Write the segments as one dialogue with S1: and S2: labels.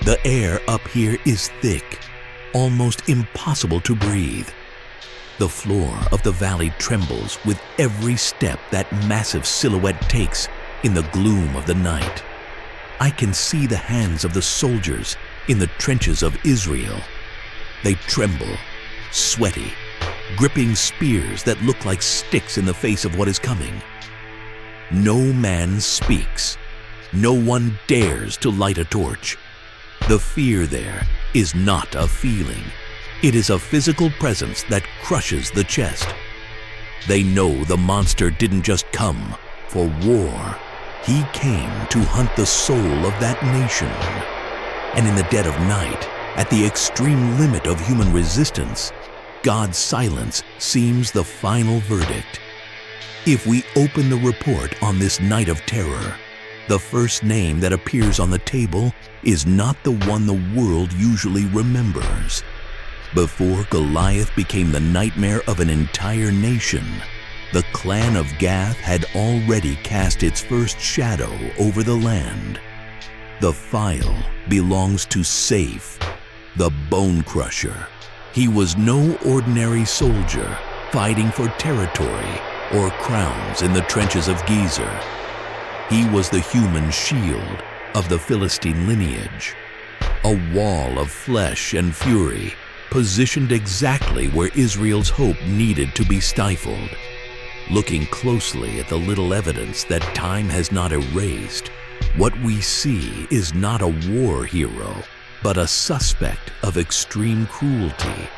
S1: The air up here is thick, almost impossible to breathe. The floor of the valley trembles with every step that massive silhouette takes in the gloom of the night. I can see the hands of the soldiers in the trenches of Israel. They tremble, sweaty, gripping spears that look like sticks in the face of what is coming. No man speaks. No one dares to light a torch. The fear there is not a feeling. It is a physical presence that crushes the chest. They know the monster didn't just come for war. He came to hunt the soul of that nation. And in the dead of night, at the extreme limit of human resistance, God's silence seems the final verdict. If we open the report on this night of terror, the first name that appears on the table is not the one the world usually remembers. Before Goliath became the nightmare of an entire nation, the clan of Gath had already cast its first shadow over the land. The file belongs to Saif, the Bone Crusher. He was no ordinary soldier fighting for territory or crowns in the trenches of Gezer. He was the human shield of the Philistine lineage, a wall of flesh and fury positioned exactly where Israel's hope needed to be stifled. Looking closely at the little evidence that time has not erased, what we see is not a war hero, but a suspect of extreme cruelty.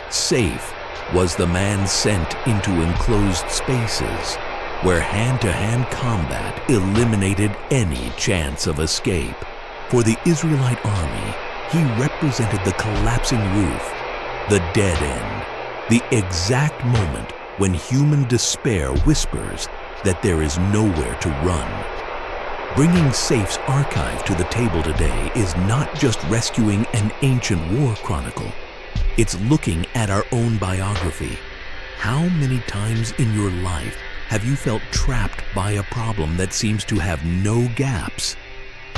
S1: Saif was the man sent into enclosed spaces where hand-to-hand combat eliminated any chance of escape. For the Israelite army, he represented the collapsing roof, the dead end, the exact moment when human despair whispers that there is nowhere to run. Bringing Saif's archive to the table today is not just rescuing an ancient war chronicle. It's looking at our own biography. How many times in your life have you felt trapped by a problem that seems to have no gaps?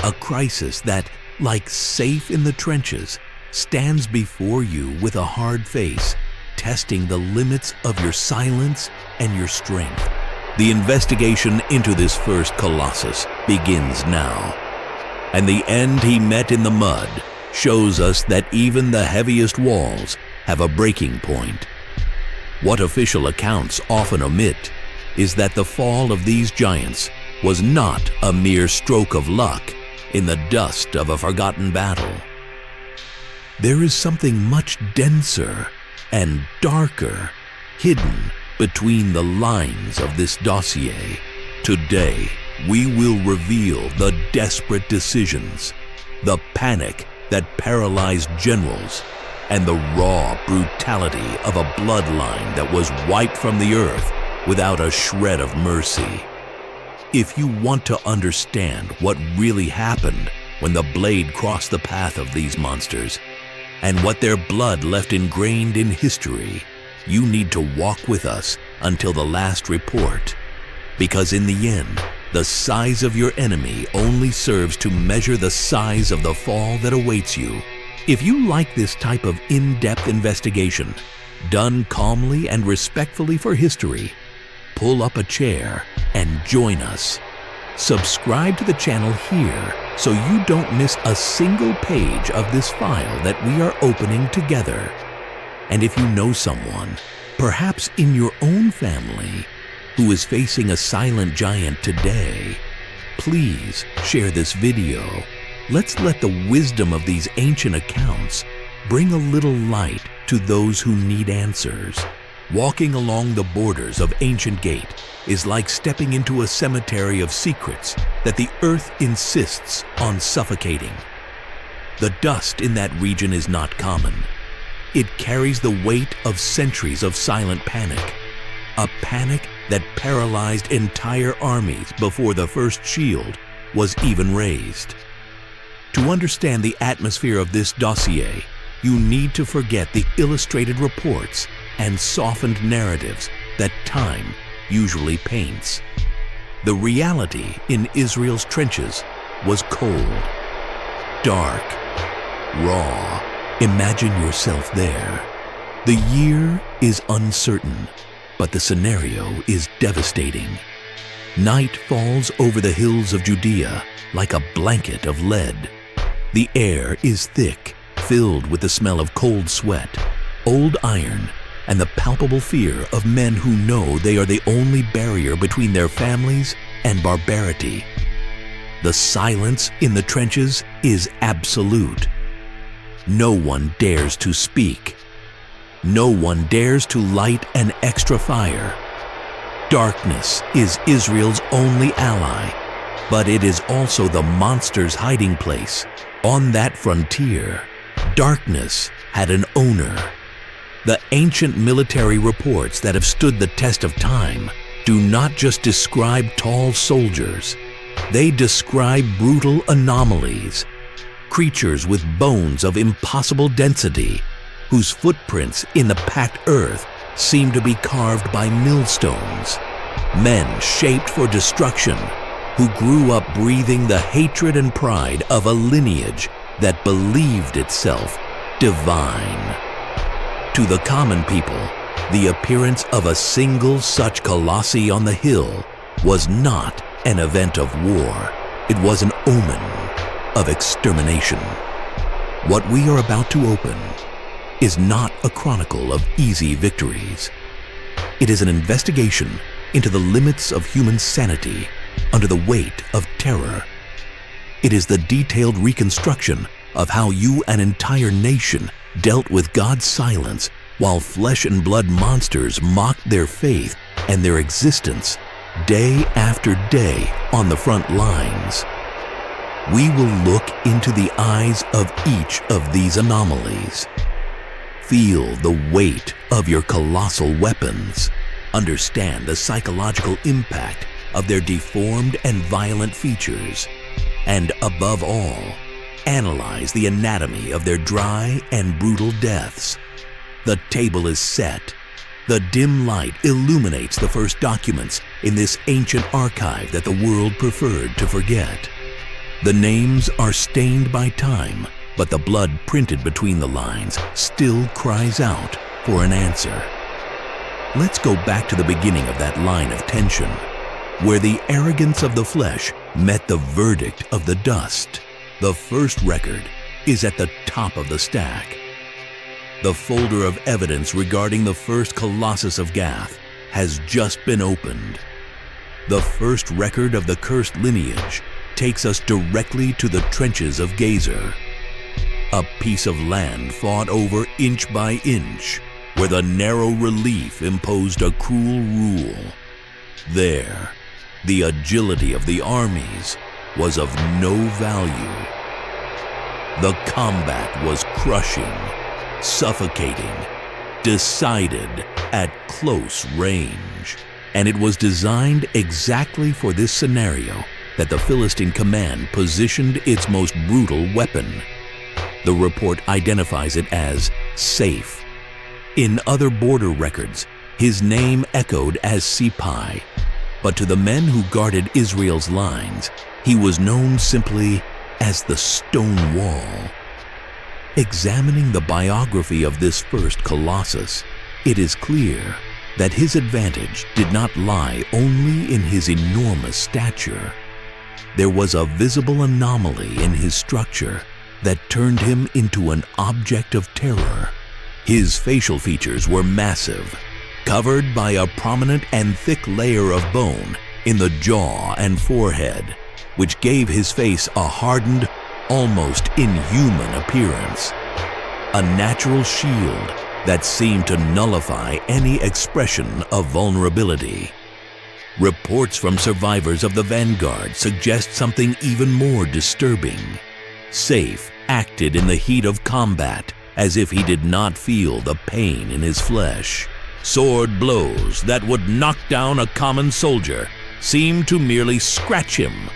S1: A crisis that, like Saif in the trenches, stands before you with a hard face, testing the limits of your silence and your strength. The investigation into this first colossus begins now. And the end he met in the mud shows us that even the heaviest walls have a breaking point. What official accounts often omit is that the fall of these giants was not a mere stroke of luck in the dust of a forgotten battle. There is something much denser and darker hidden between the lines of this dossier. Today, we will reveal the desperate decisions, the panic that paralyzed generals, and the raw brutality of a bloodline that was wiped from the earth without a shred of mercy. If you want to understand what really happened when the blade crossed the path of these monsters, and what their blood left ingrained in history, you need to walk with us until the last report. Because in the end, the size of your enemy only serves to measure the size of the fall that awaits you. If you like this type of in-depth investigation, done calmly and respectfully for history, pull up a chair and join us. Subscribe to the channel here so you don't miss a single page of this file that we are opening together. And if you know someone, perhaps in your own family, who is facing a silent giant today, please share this video. Let's let the wisdom of these ancient accounts bring a little light to those who need answers. Walking along the borders of Ancient Gate is like stepping into a cemetery of secrets that the earth insists on suffocating. The dust in that region is not common. It carries the weight of centuries of silent panic, a panic that paralyzed entire armies before the first shield was even raised. To understand the atmosphere of this dossier, you need to forget the illustrated reports and softened narratives that time usually paints. The reality in Israel's trenches was cold. dark, raw. Imagine yourself there. The year is uncertain, but the scenario is devastating. Night falls over the hills of Judea like a blanket of lead. The air is thick, filled with the smell of cold sweat, old iron, and the palpable fear of men who know they are the only barrier between their families and barbarity. The silence in the trenches is absolute. No one dares to speak. No one dares to light an extra fire. Darkness is Israel's only ally, but it is also the monster's hiding place. On that frontier, darkness had an owner. The ancient military reports that have stood the test of time do not just describe tall soldiers. They describe brutal anomalies, creatures with bones of impossible density, whose footprints in the packed earth seem to be carved by millstones. Men shaped for destruction, who grew up breathing the hatred and pride of a lineage that believed itself divine. To the common people, the appearance of a single such colossi on the hill was not an event of war. It was an omen of extermination. What we are about to open is not a chronicle of easy victories. It is an investigation into the limits of human sanity under the weight of terror. It is the detailed reconstruction of how an entire nation dealt with God's silence while flesh and blood monsters mocked their faith and their existence day after day on the front lines. We will look into the eyes of each of these anomalies. Feel the weight of your colossal weapons. Understand the psychological impact of their deformed and violent features. And above all, analyze the anatomy of their dry and brutal deaths. The table is set. The dim light illuminates the first documents in this ancient archive that the world preferred to forget. The names are stained by time, but the blood printed between the lines still cries out for an answer. Let's go back to the beginning of that line of tension, where the arrogance of the flesh met the verdict of the dust. The first record is at the top of the stack. The folder of evidence regarding the first Colossus of Gath has just been opened. The first record of the cursed lineage takes us directly to the trenches of Gezer, a piece of land fought over inch by inch, where the narrow relief imposed a cruel rule. There, the agility of the armies was of no value. The combat was crushing, suffocating, decided at close range. And it was designed exactly for this scenario that the Philistine command positioned its most brutal weapon. The report identifies it as safe. In other border records, his name echoed as Sipai, but to the men who guarded Israel's lines, he was known simply as the Stone Wall. Examining the biography of this first Colossus, it is clear that his advantage did not lie only in his enormous stature. There was a visible anomaly in his structure that turned him into an object of terror. His facial features were massive, covered by a prominent and thick layer of bone in the jaw and forehead, which gave his face a hardened, almost inhuman appearance. A natural shield that seemed to nullify any expression of vulnerability. Reports from survivors of the vanguard suggest something even more disturbing. Saif acted in the heat of combat as if he did not feel the pain in his flesh. Sword blows that would knock down a common soldier seemed to merely scratch him,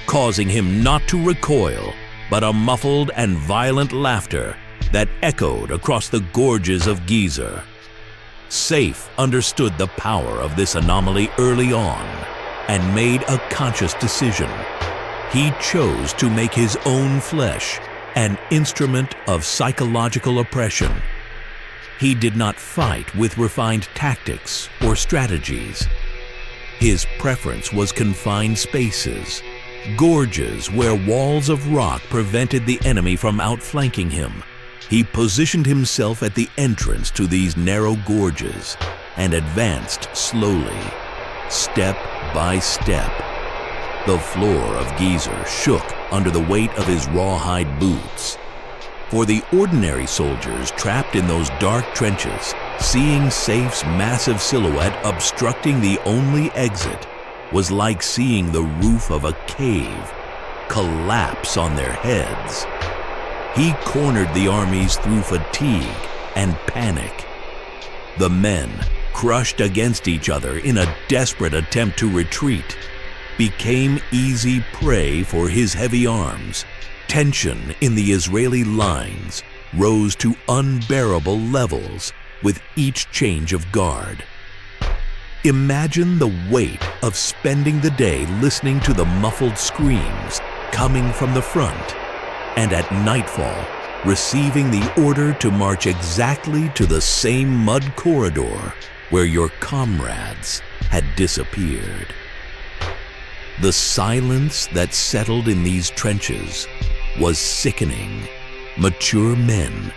S1: causing him not to recoil, but a muffled and violent laughter that echoed across the gorges of Gezer. Saif understood the power of this anomaly early on and made a conscious decision. He chose to make his own flesh an instrument of psychological oppression. He did not fight with refined tactics or strategies. His preference was confined spaces, gorges where walls of rock prevented the enemy from outflanking him. He positioned himself at the entrance to these narrow gorges and advanced slowly, step by step. The floor of Gezer shook under the weight of his rawhide boots. For the ordinary soldiers trapped in those dark trenches, seeing Safe's massive silhouette obstructing the only exit was like seeing the roof of a cave collapse on their heads. He cornered the armies through fatigue and panic. The men, crushed against each other in a desperate attempt to retreat, became easy prey for his heavy arms. Tension in the Israeli lines rose to unbearable levels with each change of guard. Imagine the weight of spending the day listening to the muffled screams coming from the front, and at nightfall receiving the order to march exactly to the same mud corridor where your comrades had disappeared. The silence that settled in these trenches was sickening. Mature men,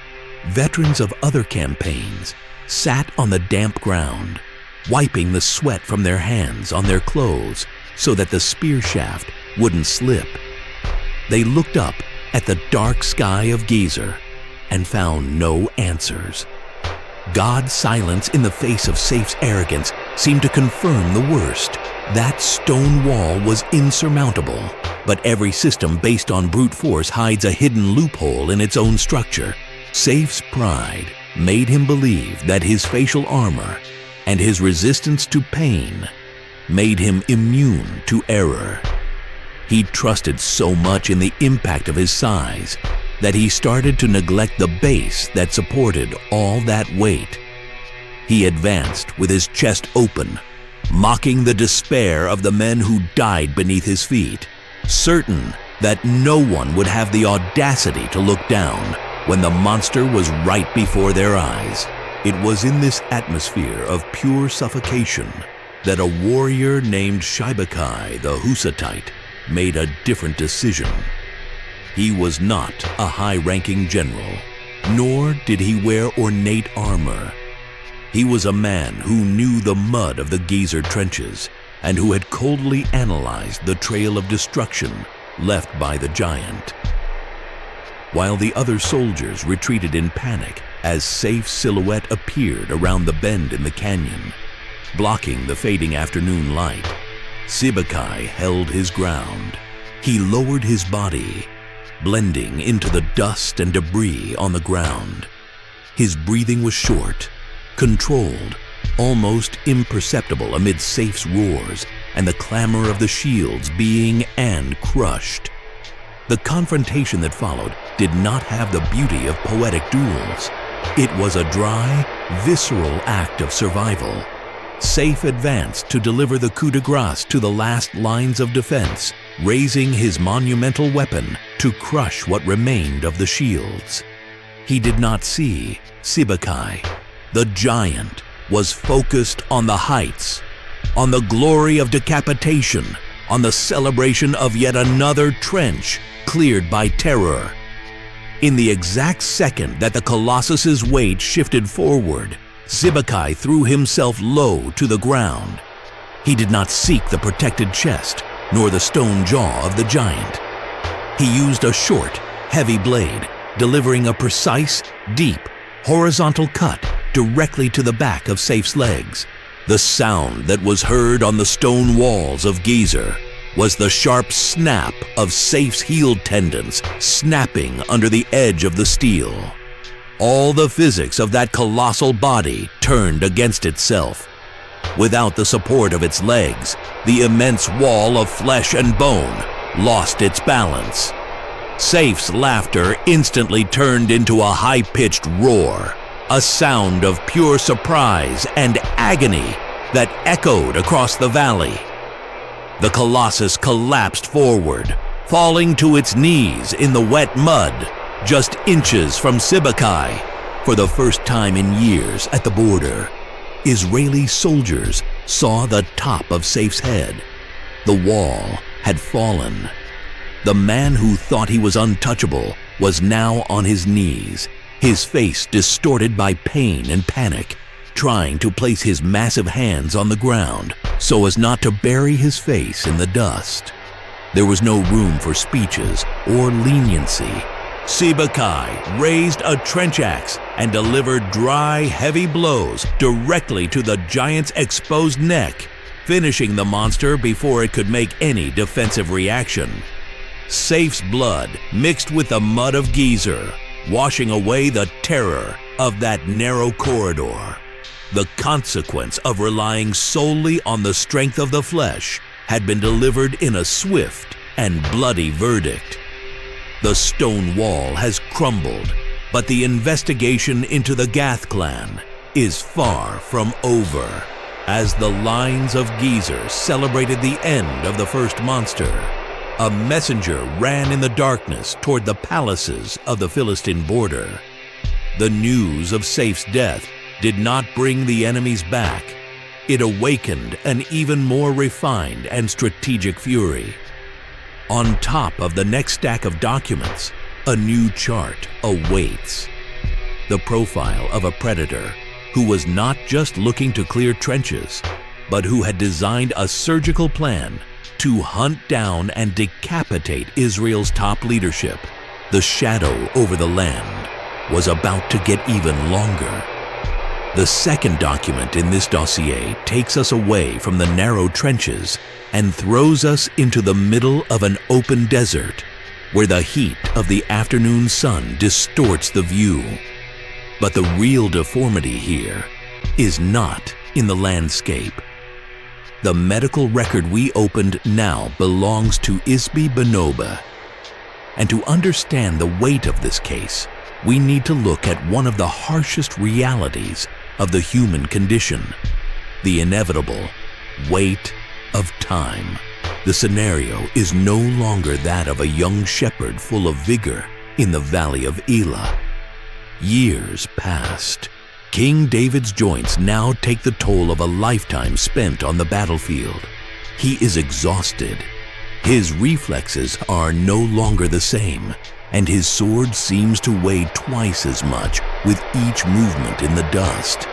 S1: veterans of other campaigns, sat on the damp ground, wiping the sweat from their hands on their clothes so that the spear shaft wouldn't slip. They looked up at the dark sky of Gezer and found no answers. God's silence in the face of Safe's arrogance seemed to confirm the worst. That stone wall was insurmountable, but every system based on brute force hides a hidden loophole in its own structure. Safe's pride made him believe that his facial armor and his resistance to pain made him immune to error. He trusted so much in the impact of his size that he started to neglect the base that supported all that weight. He advanced with his chest open, mocking the despair of the men who died beneath his feet, certain that no one would have the audacity to look down when the monster was right before their eyes. It was in this atmosphere of pure suffocation that a warrior named Shibachai the Husatite made a different decision. He was not a high-ranking general, nor did he wear ornate armor. He was a man who knew the mud of the Gezer trenches and who had coldly analyzed the trail of destruction left by the giant. While the other soldiers retreated in panic as Safe's silhouette appeared around the bend in the canyon, blocking the fading afternoon light, Sibbachai held his ground. He lowered his body, blending into the dust and debris on the ground. His breathing was short, controlled, almost imperceptible amid Safe's roars and the clamor of the shields being and crushed. The confrontation that followed did not have the beauty of poetic duels. It was a dry, visceral act of survival. Safe advanced to deliver the coup de grace to the last lines of defense, raising his monumental weapon to crush what remained of the shields. He did not see Sibbachai. The giant was focused on the heights, on the glory of decapitation, on the celebration of yet another trench cleared by terror. In the exact second that the Colossus's weight shifted forward, Sibbachai threw himself low to the ground. He did not seek the protected chest, nor the stone jaw of the giant. He used a short, heavy blade, delivering a precise, deep, horizontal cut directly to the back of Safe's legs. The sound that was heard on the stone walls of Gezer was the sharp snap of Safe's heel tendons snapping under the edge of the steel. All the physics of that colossal body turned against itself. Without the support of its legs, the immense wall of flesh and bone lost its balance. Safe's laughter instantly turned into a high-pitched roar, a sound of pure surprise and agony that echoed across the valley. The Colossus collapsed forward, falling to its knees in the wet mud, just inches from Sibbecai. For the first time in years at the border, Israeli soldiers saw the top of Safe's head. The wall had fallen. The man who thought he was untouchable was now on his knees, his face distorted by pain and panic, trying to place his massive hands on the ground so as not to bury his face in the dust. There was no room for speeches or leniency. Sibbecai raised a trench axe and delivered dry, heavy blows directly to the giant's exposed neck, finishing the monster before it could make any defensive reaction. Safe's blood mixed with the mud of Gezer, washing away the terror of that narrow corridor. The consequence of relying solely on the strength of the flesh had been delivered in a swift and bloody verdict. The stone wall has crumbled, but the investigation into the Gath clan is far from over. As the lines of Gezer celebrated the end of the first monster, a messenger ran in the darkness toward the palaces of the Philistine border. The news of Safe's death did not bring the enemies back. It awakened an even more refined and strategic fury. On top of the next stack of documents, a new chart awaits. The profile of a predator who was not just looking to clear trenches, but who had designed a surgical plan to hunt down and decapitate Israel's top leadership. The shadow over the land was about to get even longer. The second document in this dossier takes us away from the narrow trenches and throws us into the middle of an open desert where the heat of the afternoon sun distorts the view. But the real deformity here is not in the landscape. The medical record we opened now belongs to Ishbi Benoba. And to understand the weight of this case, we need to look at one of the harshest realities of the human condition, the inevitable weight of time. The scenario is no longer that of a young shepherd full of vigor in the valley of Elah. Years passed. King David's joints now take the toll of a lifetime spent on the battlefield. He is exhausted. His reflexes are no longer the same, and his sword seems to weigh twice as much with each movement in the dust.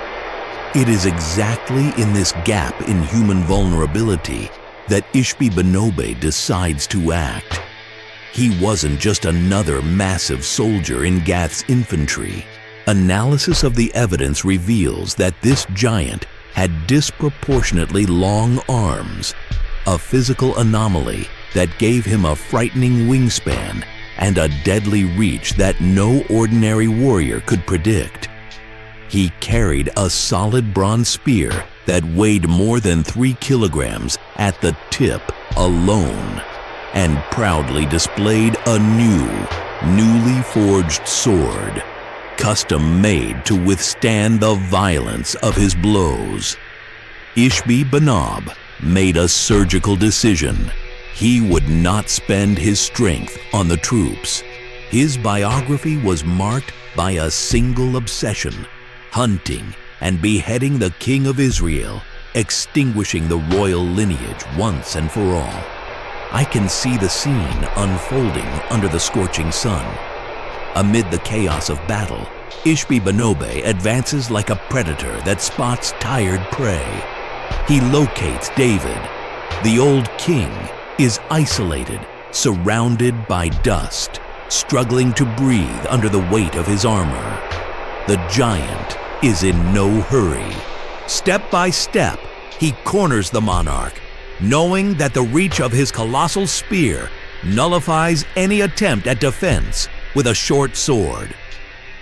S1: It is exactly in this gap in human vulnerability that Ishbi Benoba decides to act. He wasn't just another massive soldier in Gath's infantry. Analysis of the evidence reveals that this giant had disproportionately long arms, a physical anomaly that gave him a frightening wingspan and a deadly reach that no ordinary warrior could predict. He carried a solid bronze spear that weighed more than 3 kilograms at the tip alone, and proudly displayed a newly forged sword, custom-made to withstand the violence of his blows. Ishbi Benoba made a surgical decision. He would not spend his strength on the troops. His biography was marked by a single obsession: hunting and beheading the king of Israel, extinguishing the royal lineage once and for all. I can see the scene unfolding under the scorching sun. Amid the chaos of battle, Ishbi Benoba advances like a predator that spots tired prey. He locates David. The old king is isolated, surrounded by dust, struggling to breathe under the weight of his armor. The giant is in no hurry. Step by step, he corners the monarch, knowing that the reach of his colossal spear nullifies any attempt at defense with a short sword.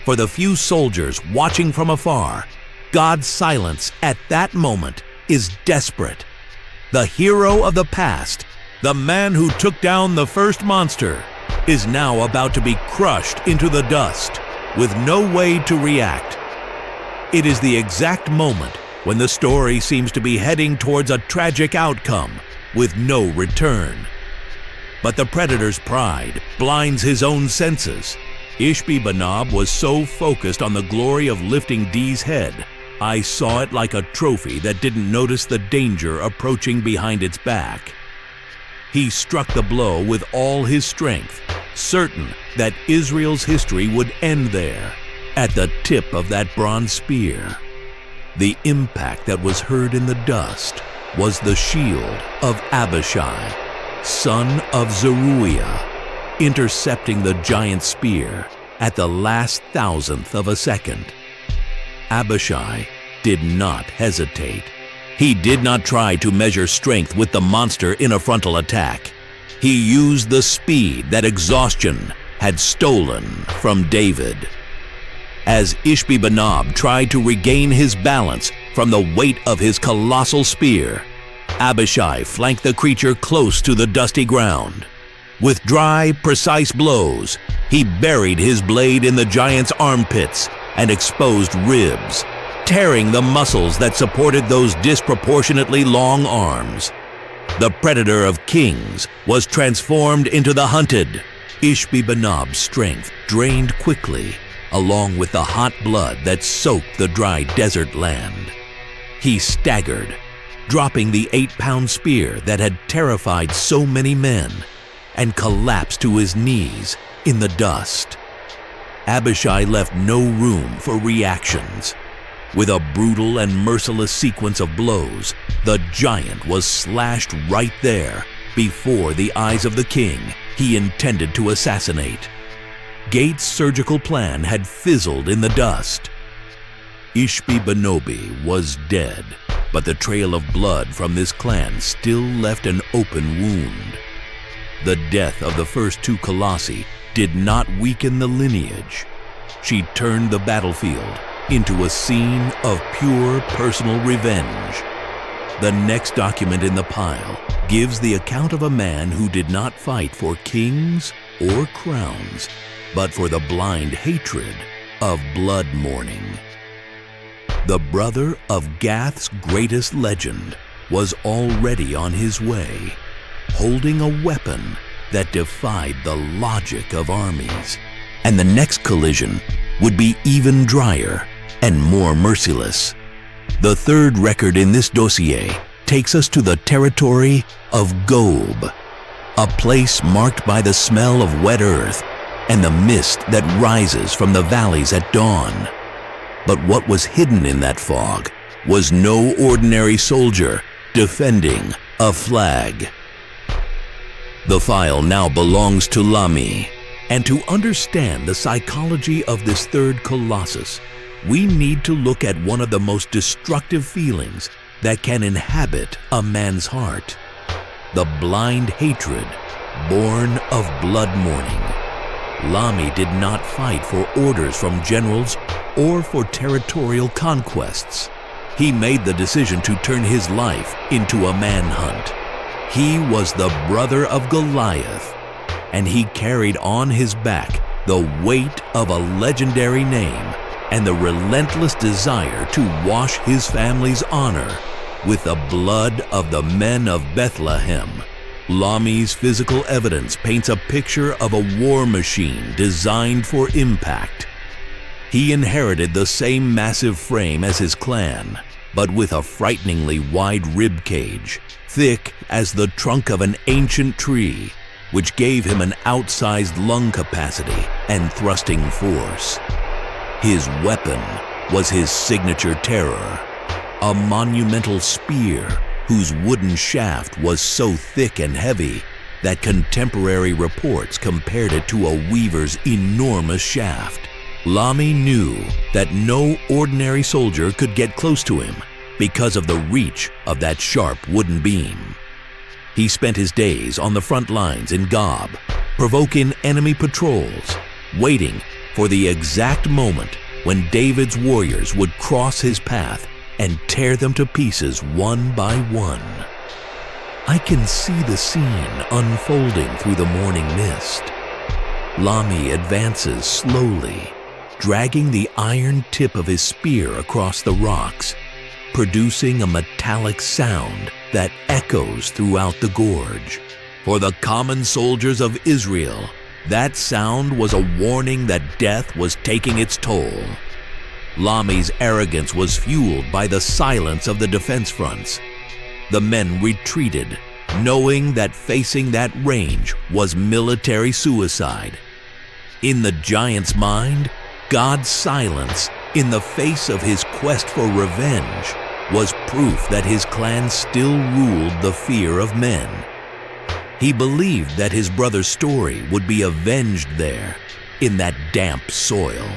S1: For the few soldiers watching from afar, God's silence at that moment is desperate. The hero of the past, the man who took down the first monster, is now about to be crushed into the dust with no way to react. It is the exact moment when the story seems to be heading towards a tragic outcome with no return. But the predator's pride blinds his own senses. Ishbi-Benob was so focused on the glory of lifting Dee's head, I saw it like a trophy that didn't notice the danger approaching behind its back. He struck the blow with all his strength, certain that Israel's history would end there, at the tip of that bronze spear. The impact that was heard in the dust was the shield of Abishai, son of Zeruiah, intercepting the giant spear at the last thousandth of a second. Abishai did not hesitate. He did not try to measure strength with the monster in a frontal attack. He used the speed that exhaustion had stolen from David. As Ishbi-Benob tried to regain his balance from the weight of his colossal spear, Abishai flanked the creature close to the dusty ground. With dry, precise blows, he buried his blade in the giant's armpits and exposed ribs, tearing the muscles that supported those disproportionately long arms. The predator of kings was transformed into the hunted. Ishbi-Benob's strength drained quickly, along with the hot blood that soaked the dry desert land. He staggered, dropping the 8-pound spear that had terrified so many men, and collapsed to his knees in the dust. Abishai left no room for reactions. With a brutal and merciless sequence of blows, the giant was slashed right there before the eyes of the king he intended to assassinate. Gates' surgical plan had fizzled in the dust. Ishbi-Benob was dead, but the trail of blood from this clan still left an open wound. The death of the first two colossi did not weaken the lineage. She turned the battlefield into a scene of pure personal revenge. The next document in the pile gives the account of a man who did not fight for kings or crowns, but for the blind hatred of blood mourning. The brother of Gath's greatest legend was already on his way, holding a weapon that defied the logic of armies. And the next collision would be even drier and more merciless. The third record in this dossier takes us to the territory of Gob, a place marked by the smell of wet earth and the mist that rises from the valleys at dawn. But what was hidden in that fog was no ordinary soldier defending a flag. The file now belongs to Lami, and to understand the psychology of this third colossus, we need to look at one of the most destructive feelings that can inhabit a man's heart: the blind hatred born of blood mourning. Lami did not fight for orders from generals or for territorial conquests. He made the decision to turn his life into a manhunt. He was the brother of Goliath, and he carried on his back the weight of a legendary name and the relentless desire to wash his family's honor with the blood of the men of Bethlehem. Lami's physical evidence paints a picture of a war machine designed for impact. He inherited the same massive frame as his clan, but with a frighteningly wide rib cage, thick as the trunk of an ancient tree, which gave him an outsized lung capacity and thrusting force. His weapon was his signature terror, a monumental spear whose wooden shaft was so thick and heavy that contemporary reports compared it to a weaver's enormous shaft. Lami knew that no ordinary soldier could get close to him because of the reach of that sharp wooden beam. He spent his days on the front lines in Gob, provoking enemy patrols, waiting for the exact moment when David's warriors would cross his path and tear them to pieces one by one. I can see the scene unfolding through the morning mist. Lami advances slowly, dragging the iron tip of his spear across the rocks, producing a metallic sound that echoes throughout the gorge. For the common soldiers of Israel, That sound was a warning that death was taking its toll. Lami's arrogance was fueled by the silence of the defense fronts. The men retreated, knowing that facing that range was military suicide. In the giant's mind, God's silence, in the face of his quest for revenge, was proof that his clan still ruled the fear of men. He believed that his brother's story would be avenged there, in that damp soil.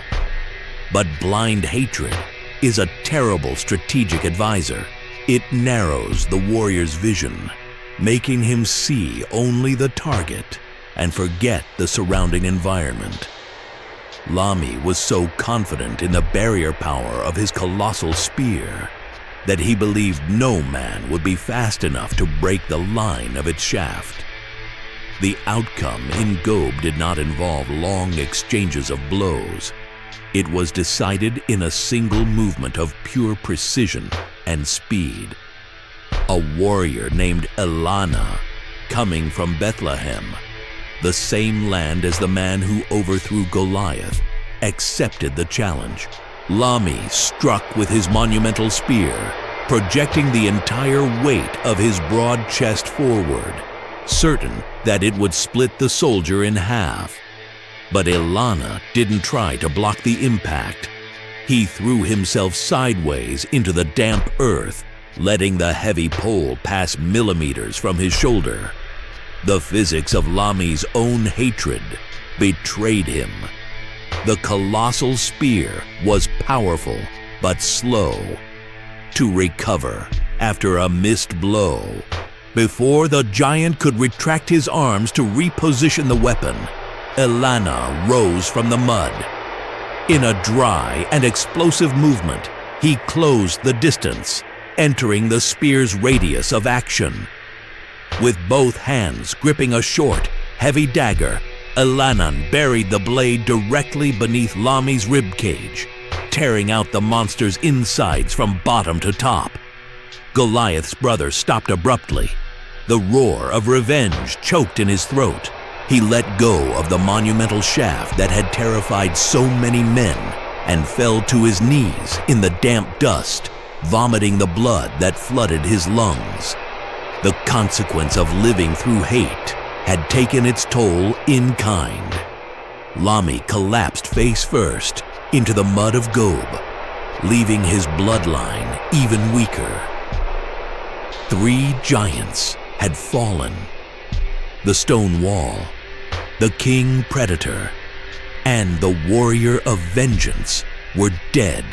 S1: But blind hatred is a terrible strategic advisor. It narrows the warrior's vision, making him see only the target and forget the surrounding environment. Lami was so confident in the barrier power of his colossal spear that he believed no man would be fast enough to break the line of its shaft. The outcome in Gob did not involve long exchanges of blows. It was decided in a single movement of pure precision and speed. A warrior named Elana, coming from Bethlehem, the same land as the man who overthrew Goliath, accepted the challenge. Lami struck with his monumental spear, projecting the entire weight of his broad chest forward, certain that it would split the soldier in half. But Elana didn't try to block the impact. He threw himself sideways into the damp earth, letting the heavy pole pass millimeters from his shoulder. The physics of Lami's own hatred betrayed him. The colossal spear was powerful but slow to recover after a missed blow. Before the giant could retract his arms to reposition the weapon, Elana rose from the mud. In a dry and explosive movement, he closed the distance, entering the spear's radius of action. With both hands gripping a short, heavy dagger, Elanan buried the blade directly beneath Lami's ribcage, tearing out the monster's insides from bottom to top. Goliath's brother stopped abruptly. The roar of revenge choked in his throat. He let go of the monumental shaft that had terrified so many men and fell to his knees in the damp dust, vomiting the blood that flooded his lungs. The consequence of living through hate had taken its toll in kind. Lami collapsed face first into the mud of Gob, leaving his bloodline even weaker. 3 giants had fallen. The stone wall, the king predator, and the warrior of vengeance were dead.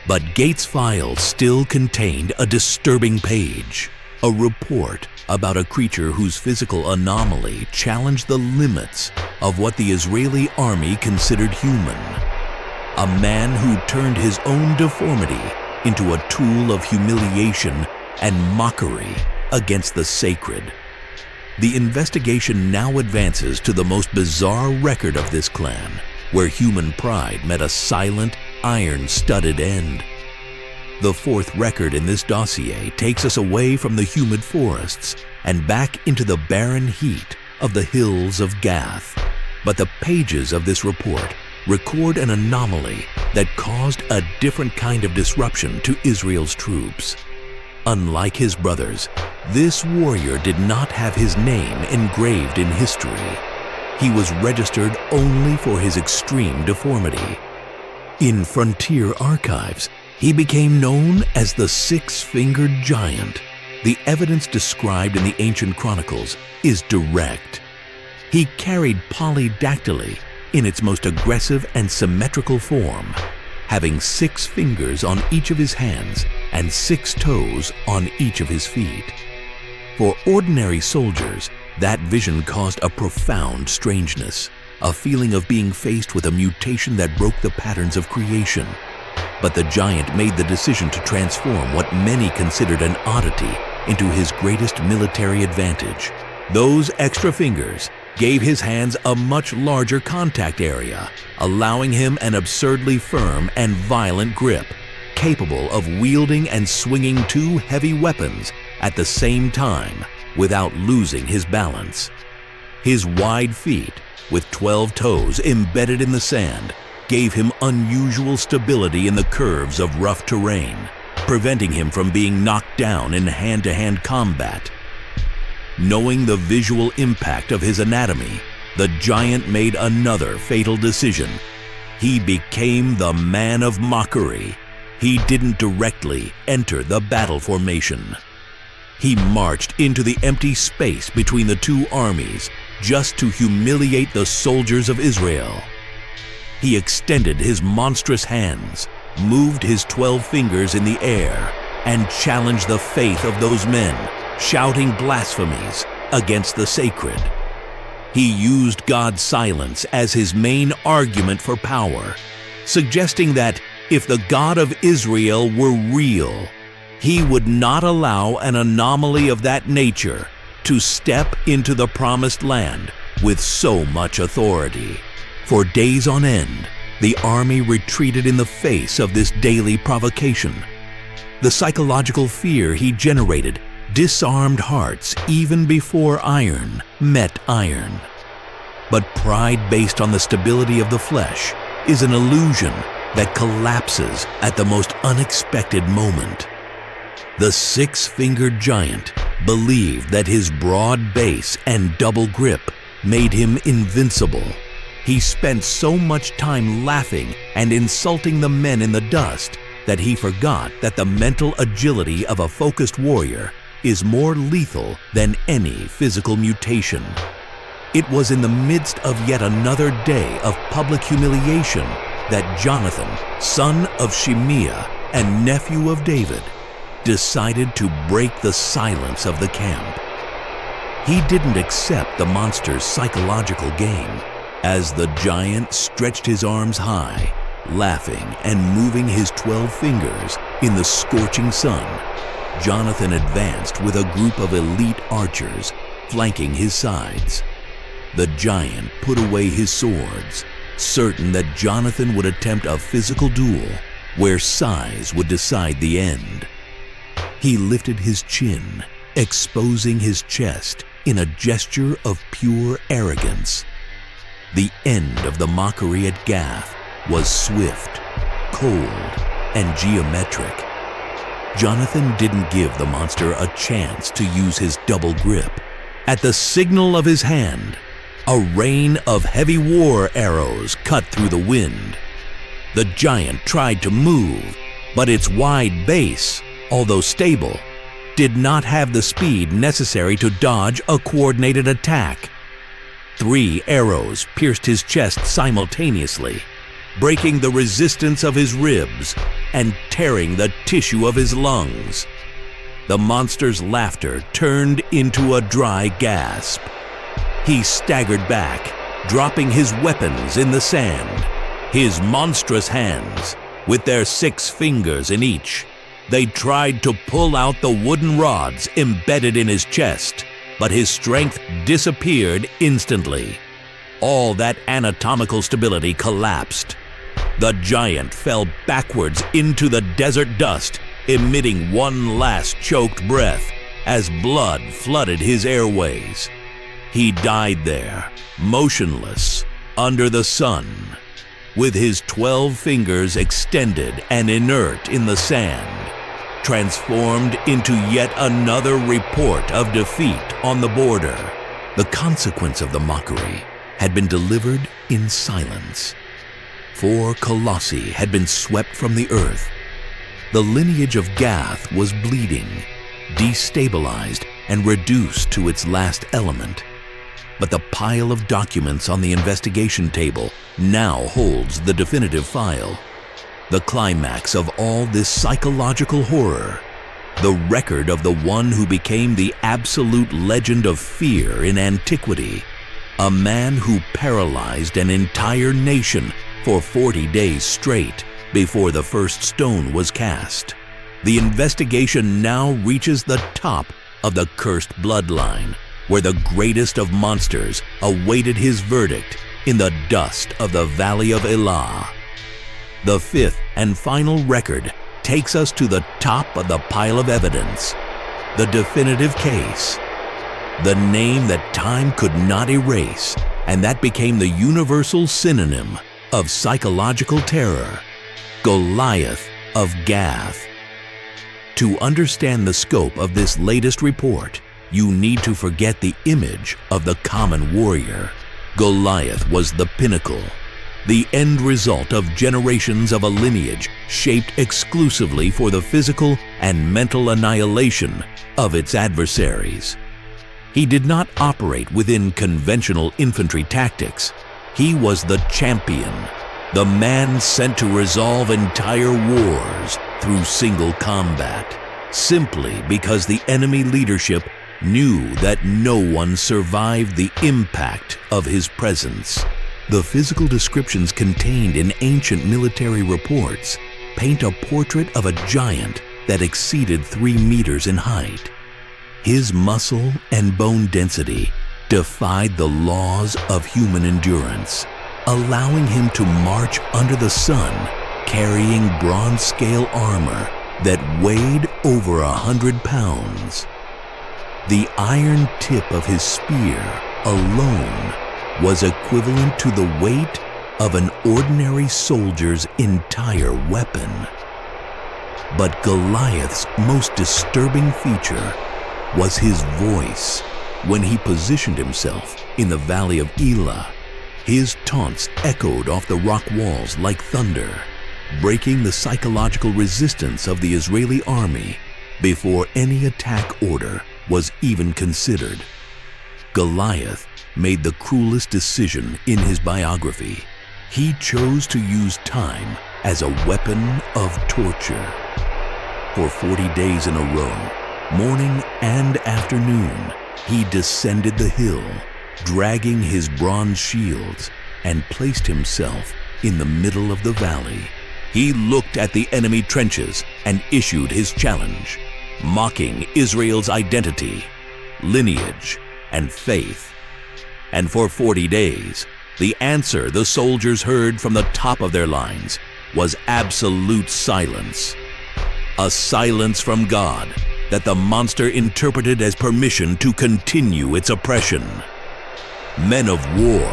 S1: But Gates' file still contained a disturbing page, a report about a creature whose physical anomaly challenged the limits of what the Israeli army considered human. A man who turned his own deformity into a tool of humiliation and mockery against the sacred. The investigation now advances to the most bizarre record of this clan, where human pride met a silent, iron-studded end. The 4th record in this dossier takes us away from the humid forests and back into the barren heat of the hills of Gath. But the pages of this report record an anomaly that caused a different kind of disruption to Israel's troops. Unlike his brothers, this warrior did not have his name engraved in history. He was registered only for his extreme deformity. In frontier archives, he became known as the 6-fingered giant. The evidence described in the ancient chronicles is direct. He carried polydactyly in its most aggressive and symmetrical form, having 6 fingers on each of his hands and 6 toes on each of his feet. For ordinary soldiers, that vision caused a profound strangeness, a feeling of being faced with a mutation that broke the patterns of creation. But the giant made the decision to transform what many considered an oddity into his greatest military advantage. Those extra fingers gave his hands a much larger contact area, allowing him an absurdly firm and violent grip, capable of wielding and swinging 2 heavy weapons at the same time without losing his balance. His wide feet, with 12 toes embedded in the sand, gave him unusual stability in the curves of rough terrain, preventing him from being knocked down in hand-to-hand combat. Knowing the visual impact of his anatomy, the giant made another fatal decision. He became the man of mockery. He didn't directly enter the battle formation. He marched into the empty space between the two armies just to humiliate the soldiers of Israel. He extended his monstrous hands, moved his 12 fingers in the air, and challenged the faith of those men, shouting blasphemies against the sacred. He used God's silence as his main argument for power, suggesting that if the God of Israel were real, he would not allow an anomaly of that nature to step into the promised land with so much authority. For days on end, the army retreated in the face of this daily provocation. The psychological fear he generated disarmed hearts even before iron met iron. But pride based on the stability of the flesh is an illusion that collapses at the most unexpected moment. The six-fingered giant believed that his broad base and double grip made him invincible. He spent so much time laughing and insulting the men in the dust that he forgot that the mental agility of a focused warrior is more lethal than any physical mutation. It was in the midst of yet another day of public humiliation that Jonathan, son of Shimeah and nephew of David, decided to break the silence of the camp. He didn't accept the monster's psychological game. As the giant stretched his arms high, laughing and moving his 12 fingers in the scorching sun, Jonathan advanced with a group of elite archers flanking his sides. The giant put away his swords, certain that Jonathan would attempt a physical duel where size would decide the end. He lifted his chin, exposing his chest in a gesture of pure arrogance. The end of the mockery at Gath was swift, cold, and geometric. Jonathan didn't give the monster a chance to use his double grip. At the signal of his hand, a rain of heavy war arrows cut through the wind. The giant tried to move, but its wide base, although stable, did not have the speed necessary to dodge a coordinated attack. 3 arrows pierced his chest simultaneously, breaking the resistance of his ribs and tearing the tissue of his lungs. The monster's laughter turned into a dry gasp. He staggered back, dropping his weapons in the sand. His monstrous hands, with their 6 fingers in each, they tried to pull out the wooden rods embedded in his chest, but his strength disappeared instantly. All that anatomical stability collapsed. The giant fell backwards into the desert dust, emitting one last choked breath as blood flooded his airways. He died there, motionless, under the sun, with his 12 fingers extended and inert in the sand, transformed into yet another report of defeat on the border. The consequence of the mockery had been delivered in silence. 4 colossi had been swept from the earth. The lineage of Gath was bleeding, destabilized, and reduced to its last element. But the pile of documents on the investigation table now holds the definitive file. The climax of all this psychological horror, the record of the one who became the absolute legend of fear in antiquity, a man who paralyzed an entire nation for 40 days straight before the first stone was cast. The investigation now reaches the top of the cursed bloodline, where the greatest of monsters awaited his verdict in the dust of the Valley of Elah. The 5th and final record takes us to the top of the pile of evidence, the definitive case. the name that time could not erase, and that became the universal synonym of psychological terror, Goliath of Gath. To understand the scope of this latest report, you need to forget the image of the common warrior. Goliath was the pinnacle, the end result of generations of a lineage shaped exclusively for the physical and mental annihilation of its adversaries. He did not operate within conventional infantry tactics. He was the champion, the man sent to resolve entire wars through single combat, simply because the enemy leadership knew that no one survived the impact of his presence. The physical descriptions contained in ancient military reports paint a portrait of a giant that exceeded 3 meters in height. His muscle and bone density defied the laws of human endurance, allowing him to march under the sun carrying bronze-scale armor that weighed over 100 pounds. The iron tip of his spear alone was equivalent to the weight of an ordinary soldier's entire weapon. But Goliath's most disturbing feature was his voice. When he positioned himself in the valley of Elah, his taunts echoed off the rock walls like thunder, breaking the psychological resistance of the Israeli army before any attack order was even considered. Goliath made the cruelest decision in his biography. He chose to use time as a weapon of torture. For 40 days in a row, morning and afternoon, he descended the hill, dragging his bronze shields, and placed himself in the middle of the valley. He looked at the enemy trenches and issued his challenge, mocking Israel's identity, lineage, and faith. And for 40 days, the answer the soldiers heard from the top of their lines was absolute silence. A silence from God that the monster interpreted as permission to continue its oppression. Men of war,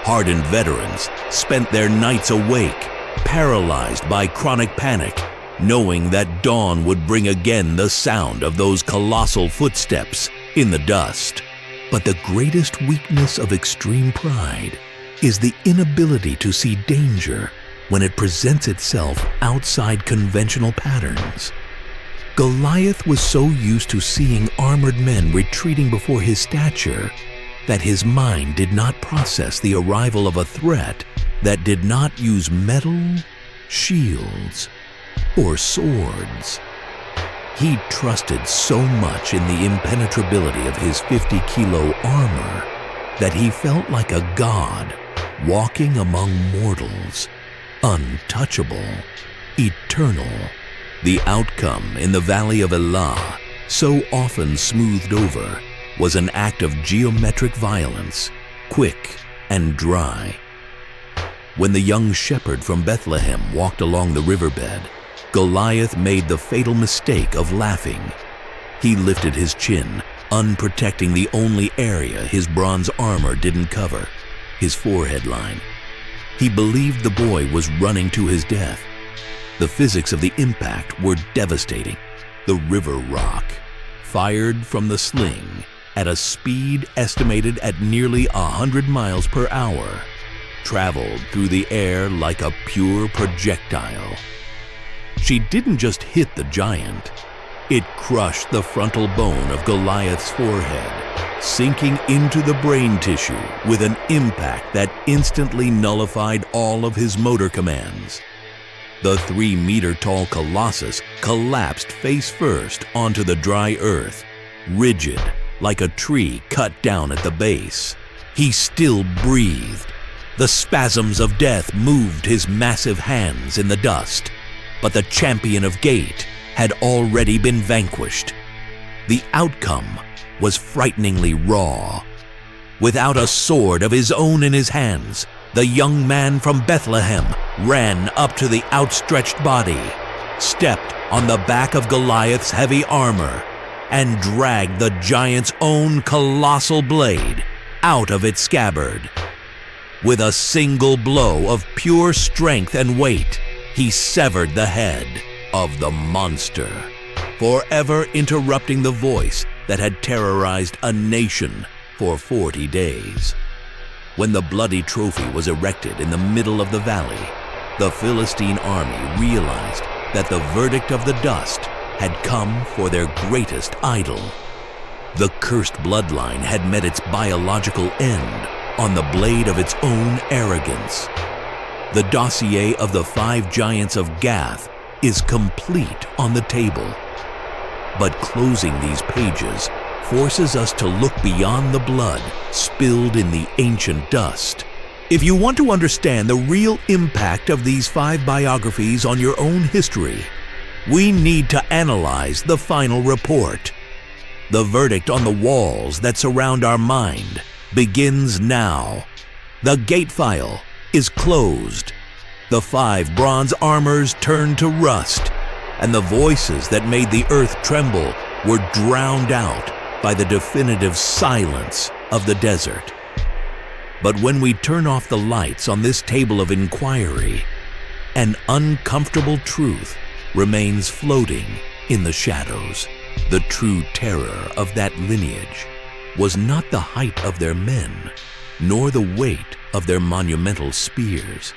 S1: hardened veterans, spent their nights awake, paralyzed by chronic panic, knowing that dawn would bring again the sound of those colossal footsteps in the dust. But the greatest weakness of extreme pride is the inability to see danger when it presents itself outside conventional patterns. Goliath was so used to seeing armored men retreating before his stature that his mind did not process the arrival of a threat that did not use metal, shields, or swords. He trusted so much in the impenetrability of his 50-kilo armor that he felt like a god walking among mortals, untouchable, eternal. The outcome in the valley of Elah, so often smoothed over, was an act of geometric violence, quick and dry. When the young shepherd from Bethlehem walked along the riverbed, Goliath made the fatal mistake of laughing. He lifted his chin, unprotecting the only area his bronze armor didn't cover, his forehead line. He believed the boy was running to his death. The physics of the impact were devastating. The river rock, fired from the sling at a speed estimated at nearly 100 miles per hour, traveled through the air like a pure projectile. She didn't just hit the giant, it crushed the frontal bone of Goliath's forehead, sinking into the brain tissue with an impact that instantly nullified all of his motor commands. The 3-meter-tall colossus collapsed face first onto the dry earth, rigid like a tree cut down at the base. He still breathed. The spasms of death moved his massive hands in the dust, but the champion of Gate had already been vanquished. The outcome was frighteningly raw. Without a sword of his own in his hands, the young man from Bethlehem ran up to the outstretched body, stepped on the back of Goliath's heavy armor, and dragged the giant's own colossal blade out of its scabbard. With a single blow of pure strength and weight, he severed the head of the monster, forever interrupting the voice that had terrorized a nation for 40 days. When the bloody trophy was erected in the middle of the valley, the Philistine army realized that the verdict of the dust had come for their greatest idol. The cursed bloodline had met its biological end on the blade of its own arrogance. The dossier of the 5 giants of Gath is complete on the table. But closing these pages forces us to look beyond the blood spilled in the ancient dust. If you want to understand the real impact of these 5 biographies on your own history, we need to analyze the final report. The verdict on the walls that surround our mind begins now. The gate file is closed. The 5 bronze armors turn to rust, and the voices that made the earth tremble were drowned out by the definitive silence of the desert. But when we turn off the lights on this table of inquiry, an uncomfortable truth remains floating in the shadows. The true terror of that lineage was not the height of their men, nor the weight of their monumental spears.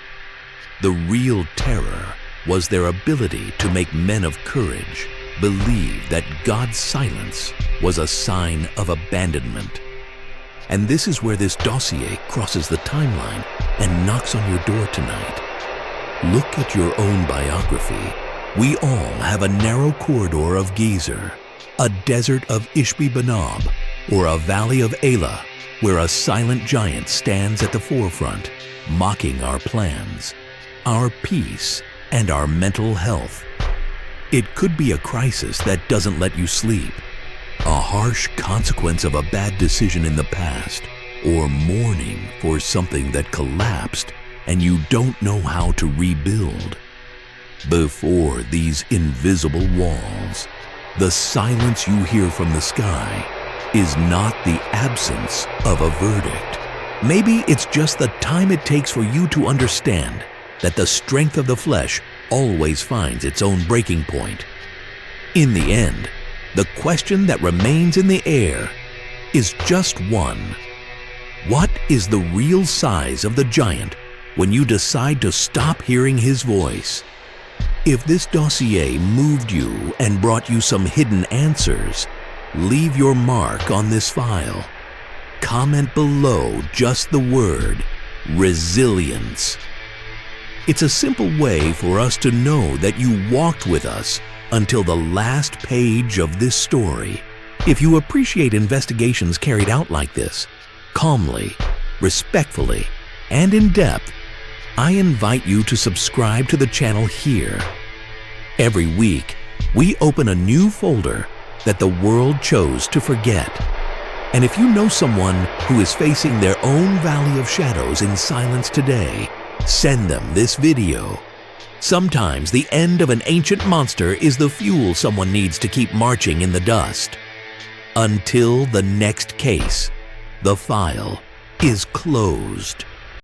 S1: The real terror was their ability to make men of courage believe that God's silence was a sign of abandonment. And this is where this dossier crosses the timeline and knocks on your door tonight. Look at your own biography. We all have a narrow corridor of Gezer, a desert of Ishbi-Benob, or a valley of Elah, where a silent giant stands at the forefront, mocking our plans, our peace, and our mental health. It could be a crisis that doesn't let you sleep, a harsh consequence of a bad decision in the past, or mourning for something that collapsed and you don't know how to rebuild. Before these invisible walls, the silence you hear from the sky is not the absence of a verdict. Maybe it's just the time it takes for you to understand that the strength of the flesh always finds its own breaking point. In the end, the question that remains in the air is just one. What is the real size of the giant when you decide to stop hearing his voice? If this dossier moved you and brought you some hidden answers, leave your mark on this file. Comment below just the word resilience. It's a simple way for us to know that you walked with us until the last page of this story. If you appreciate investigations carried out like this, calmly, respectfully, and in depth, I invite you to subscribe to the channel here. Every week, we open a new folder that the world chose to forget. And if you know someone who is facing their own valley of shadows in silence today, send them this video. Sometimes the end of an ancient monster is the fuel someone needs to keep marching in the dust. Until the next case, the file is closed.